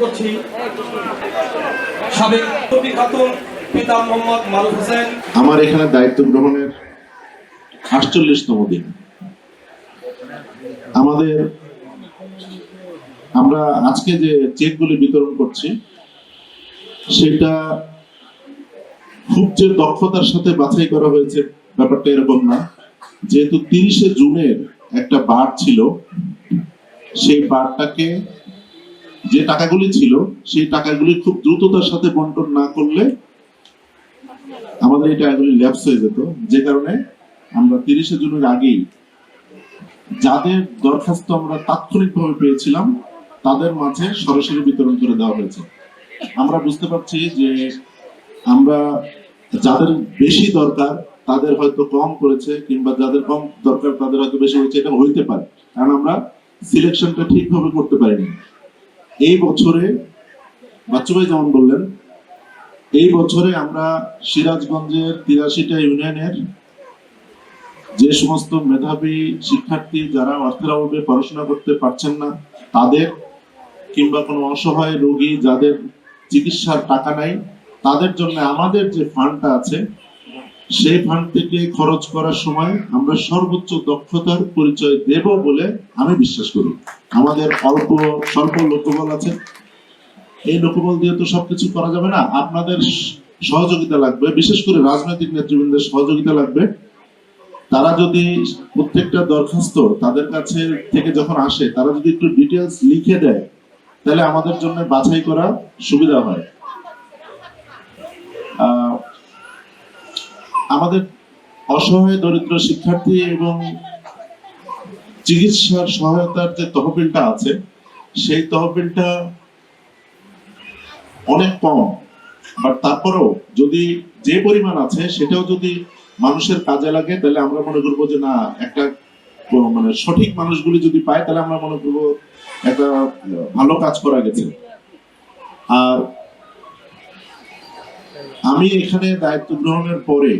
করছি সাবেক কবি খাতুন পিতা মোহাম্মদ মারুফ হোসেন। আমার এখানে দায়িত্ব গ্রহণের ৪৮তম দিন। আমরা আজকে যে চেকগুলি বিতরণ করছি সেটা খুব যে দক্ষতার সাথে বাছাই করা হয়েছে ব্যাপারটা এরকম না। যেহেতু ৩০শে জুনের একটা বার ছিল, সেই বারটাকে যে টাকাগুলি ছিল সেই টাকাগুলি খুব দ্রুততার সাথে বন্টন না করলে আমাদের এই টাকাগুলি ল্যাপস হয়ে যেত, যে কারণে আমরা ৩০শে জুনের আগেই যাদের দরখাস্ত আমরা তাৎক্ষণিকভাবে পেয়েছিলাম তাদের মাঝে সরাসরি বিতরণ করে দেওয়া হয়েছে। আমরা বুঝতে পারছি যে আমরা যাদের বেশি দরকার তাদের হয়তো কম করেছে, কিংবা যাদের কম দরকার তাদের হয়তো বেশি হয়েছে, এটা হইতে পারে, কারণ আমরা সিলেকশনটা ঠিকভাবে করতে পারিনি। এই বছরে বাচ্চু ভাই যেমন বললেন, এই বছরে আমরা সিরাজগঞ্জের ৮৩টা ইউনিয়নের যে সমস্ত মেধাবী শিক্ষার্থী যারা অর্থের অভাবে পড়াশোনা করতে পারছেন না তাদের, কিংবা কোনো অসহায় রোগী যাদের চিকিৎসার টাকা নাই, তাদের জন্য আমাদের যে ফান্ডটা আছে সেই ফান্ড থেকে খরচ করার সময় আমরা সর্বোচ্চ দক্ষতার পরিচয় দেব বলে আমি বিশ্বাস করি। আমাদের স্বল্প লোকবল আছে, এই লোকবল দিয়ে তো সবকিছু করা যাবে না। আপনাদের সহযোগিতা লাগবে, বিশেষ করে রাজনৈতিক নেতৃবৃন্দের সহযোগিতা লাগবে। তারা যদি প্রত্যেকটা দরখাস্ত তাদের কাছে থেকে যখন আসে তারা যদি একটু ডিটেলস লিখে দেয় তাহলে আমাদের জন্য বাছাই করা সুবিধা হয়। আমাদের অসহায় দরিদ্র শিক্ষার্থী এবং চিকিৎসার সহায়তার যে তহবিলটা আছে সেই তহবিলটা অনেক কম, বাট তারপরেও যদি যে পরিমাণ আছে সেটাও যদি মানুষের কাজে লাগে তাহলে আমরা মনে করবো যে না, একটা মানে সঠিক মানুষগুলি যদি পায় তাহলে আমরা মনে করবো একটা ভালো কাজ করা গেছে। আর আমি এখানে দায়িত্ব গ্রহণের পরে,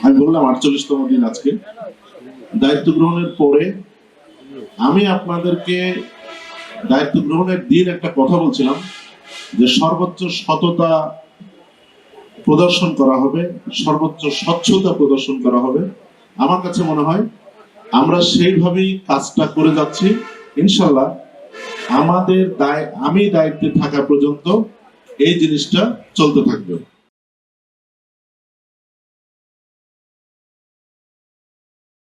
আমি বললাম ৪৮তম দিন আজকে, দায়িত্ব গ্রহণের পরে আমি আপনাদেরকে দায়িত্ব গ্রহণের দিন একটা কথা বলছিলাম যে সর্বোচ্চ সততা প্রদর্শন করা হবে, সর্বোচ্চ স্বচ্ছতা প্রদর্শন করা হবে। আমার কাছে মনে হয় আমরা সেইভাবেই কাজটা করে যাচ্ছি। ইনশাল্লাহ আমি দায়িত্বে থাকা পর্যন্ত এই জিনিসটা চলতে থাকবে।